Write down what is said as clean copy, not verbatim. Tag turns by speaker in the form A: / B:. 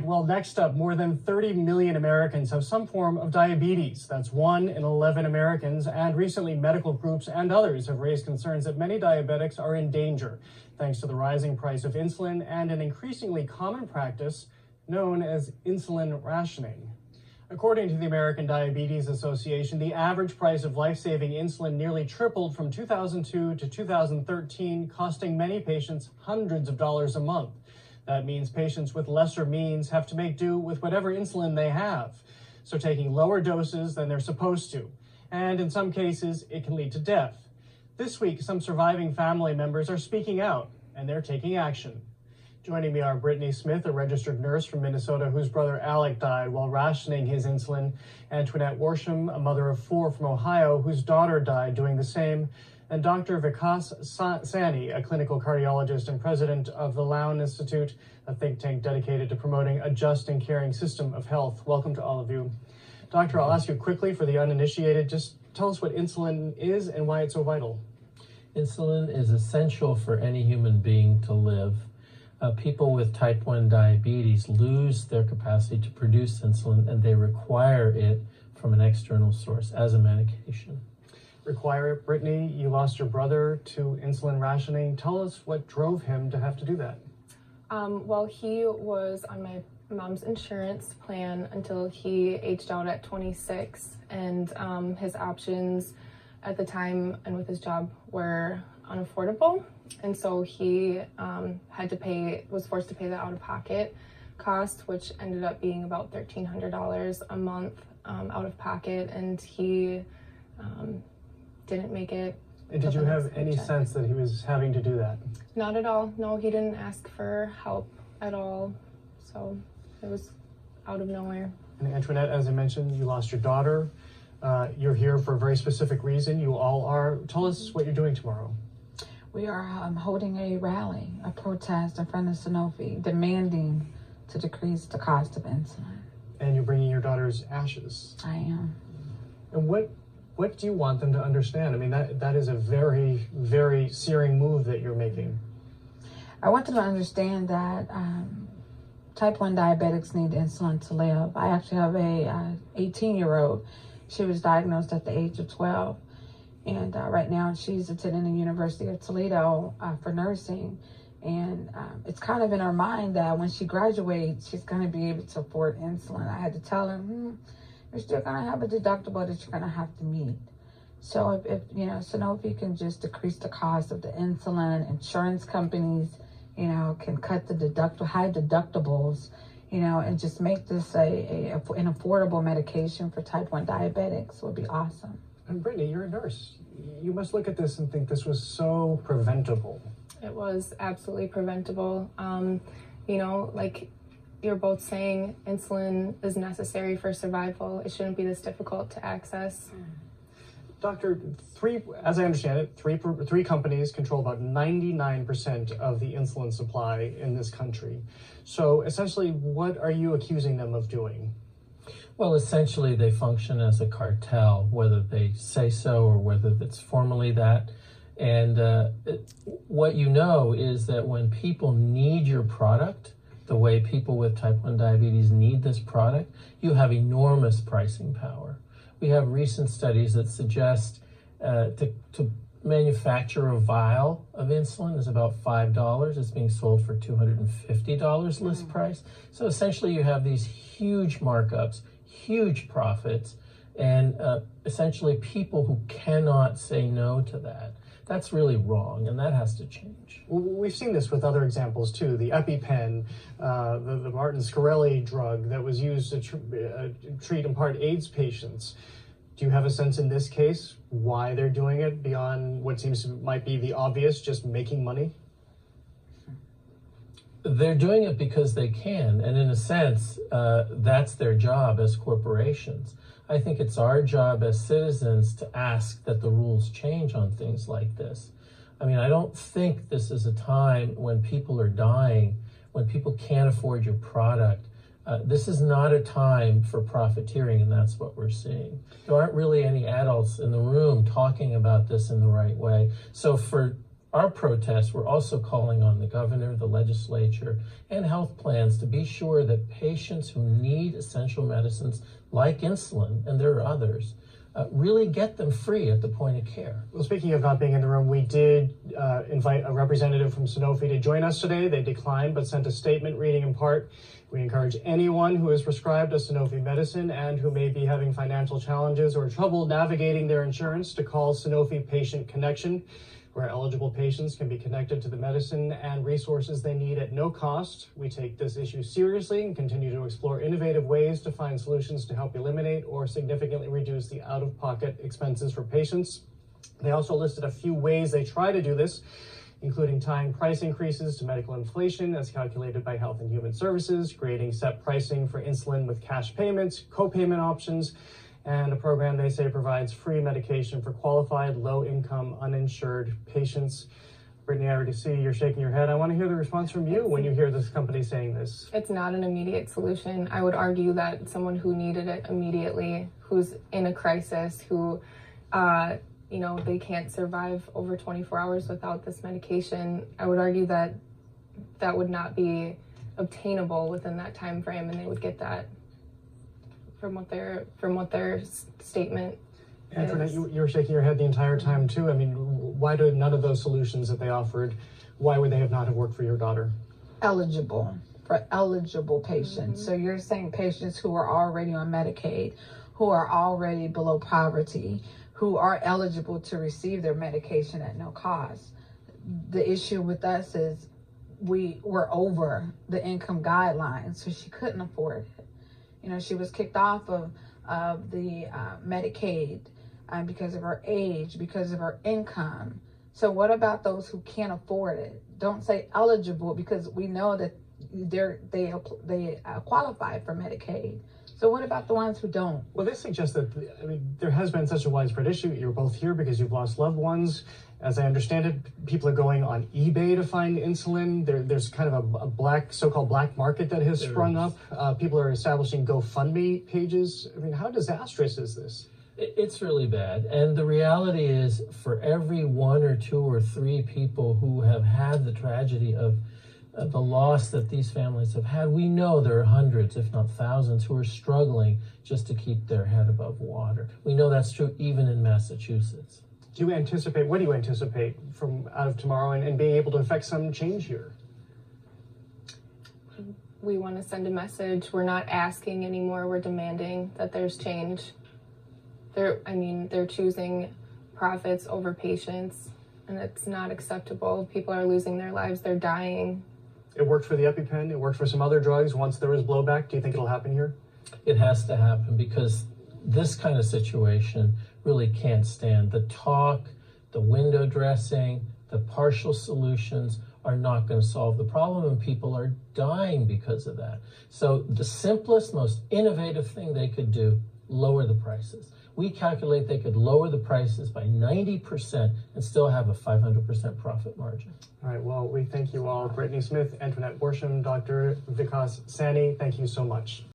A: Well, next up, more than 30 million Americans have some form of diabetes. That's 1 in 11 Americans. And recently, medical groups and others have raised concerns that many diabetics are in danger, thanks to the rising price of insulin and an increasingly common practice known as insulin rationing. According to the American Diabetes Association, the average price of life-saving insulin nearly tripled from 2002 to 2013, costing many patients hundreds of dollars a month. That means patients with lesser means have to make do with whatever insulin they have, so taking lower doses than they're supposed to. And in some cases, it can lead to death. This week, some surviving family members are speaking out, and they're taking action. Joining me are Brittany Smith, a registered nurse from Minnesota whose brother Alec died while rationing his insulin, Antoinette Worsham, a mother of 4 from Ohio whose daughter died doing the same, and Dr. Vikas Sani, a clinical cardiologist and president of the Lown Institute, a think tank dedicated to promoting a just and caring system of health. Welcome to all of you. Doctor, I'll ask you quickly for the uninitiated, just tell us what insulin is and why it's so vital.
B: Insulin is essential for any human being to live. People with type 1 diabetes lose their capacity to produce insulin, and they require it from an external source as a medication.
A: Require it. Brittany, you lost your brother to insulin rationing. Tell us what drove him to have to do that.
C: Well, he was on my mom's insurance plan until he aged out at 26, and his options at the time and with his job were unaffordable, and so he was forced to pay the out-of-pocket cost, which ended up being about $1,300 a month out of pocket, and he didn't make it.
A: And did you have any sense that he was having to do that?
C: Not at all. No, he didn't ask for help at all. So it was out of nowhere.
A: And Antoinette, as I mentioned, you lost your daughter. You're here for a very specific reason. You all are. Tell us what you're doing tomorrow.
D: We are holding a rally, a protest in front of Sanofi, demanding to decrease the cost of insulin.
A: And you're bringing your daughter's ashes.
D: I am.
A: And what do you want them to understand? I mean, that is a very, very searing move that you're making.
D: I want them to understand that type 1 diabetics need insulin to live. I actually have a 18-year-old. She was diagnosed at the age of 12. And right now she's attending the University of Toledo for nursing. And it's kind of in her mind that when she graduates, she's going to be able to afford insulin. I had to tell her, you're still going to have a deductible that you're going to have to meet. So if Sanofi can just decrease the cost of the insulin, insurance companies, can cut the high deductibles, and just make this an affordable medication for type 1 diabetics would be awesome.
A: And Brittany, you're a nurse. You must look at this and think this was so preventable.
C: It was absolutely preventable. Like you're both saying, insulin is necessary for survival. It shouldn't be this difficult to access.
A: Doctor, as I understand it, three companies control about 99% of the insulin supply in this country. So essentially, what are you accusing them of doing?
B: Well, essentially, they function as a cartel, whether they say so or whether it's formally that. And what you know is that when people need your product, the way people with type 1 diabetes need this product, you have enormous pricing power. We have recent studies that suggest to manufacture a vial of insulin is about $5. It's being sold for $250 list price. So essentially you have these huge markups, huge profits, and essentially people who cannot say no to that. That's really wrong, and that has to change.
A: Well, we've seen this with other examples too. The EpiPen, the Martin Shkreli drug that was used to treat in part AIDS patients. Do you have a sense in this case why they're doing it beyond what might be the obvious, just making money?
B: They're doing it because they can, and in a sense, that's their job as corporations. I think it's our job as citizens to ask that the rules change on things like this. I mean, I don't think this is a time when people are dying, when people can't afford your product. This is not a time for profiteering, and that's what we're seeing. There aren't really any adults in the room talking about this in the right way. So for our protests, we're also calling on the governor, the legislature, and health plans to be sure that patients who need essential medicines like insulin, and there are others, really get them free at the point of care.
A: Well, speaking of not being in the room, we did invite a representative from Sanofi to join us today. They declined, but sent a statement reading in part, we encourage anyone who is prescribed a Sanofi medicine and who may be having financial challenges or trouble navigating their insurance to call Sanofi Patient Connection, where eligible patients can be connected to the medicine and resources they need at no cost. We take this issue seriously and continue to explore innovative ways to find solutions to help eliminate or significantly reduce the out-of-pocket expenses for patients. They also listed a few ways they try to do this, including tying price increases to medical inflation as calculated by Health and Human Services, creating set pricing for insulin with cash payments, co-payment options, and a program they say provides free medication for qualified, low-income, uninsured patients. Brittany, I already see you're shaking your head. I want to hear the response from you when you hear this company saying this.
C: It's not an immediate solution. I would argue that someone who needed it immediately, who's in a crisis, who, they can't survive over 24 hours without this medication, I would argue that that would not be obtainable within that time frame, and they would get that from what their statement
A: Antoinette,
C: is.
A: you were shaking your head the entire time too. I mean, why did none of those solutions that they offered, why would they have not have worked for your daughter?
D: For eligible patients. So you're saying patients who are already on Medicaid, who are already below poverty, who are eligible to receive their medication at no cost. The issue with us is we were over the income guidelines, so she couldn't afford it. She was kicked off of the Medicaid because of her age, because of her income. So what about those who can't afford it? Don't say eligible, because we know that they qualify for Medicaid. So what about the ones who don't?
A: Well, this suggests that, there has been such a widespread issue. You're both here because you've lost loved ones. As I understand it, people are going on eBay to find insulin. There's kind of a so-called black market that has sprung up. People are establishing GoFundMe pages. How disastrous is this?
B: It's really bad. And the reality is, for every 1 or 2 or 3 people who have had the tragedy of the loss that these families have had, we know there are hundreds, if not thousands, who are struggling just to keep their head above water. We know that's true even in Massachusetts.
A: What do you anticipate from out of tomorrow and being able to affect some change here?
C: We want to send a message. We're not asking anymore. We're demanding that there's change. They're choosing profits over patients, and it's not acceptable. People are losing their lives. They're dying.
A: It worked for the EpiPen. It worked for some other drugs. Once there was blowback, do you think it'll happen here?
B: It has to happen, because this kind of situation really can't stand. The talk, the window dressing, the partial solutions are not going to solve the problem, and people are dying because of that. So the simplest, most innovative thing they could do, lower the prices. We calculate they could lower the prices by 90% and still have a 500% profit margin.
A: All right, well, we thank you all. Brittany Smith, Antoinette Borsham, Dr. Vikas Sani, thank you so much.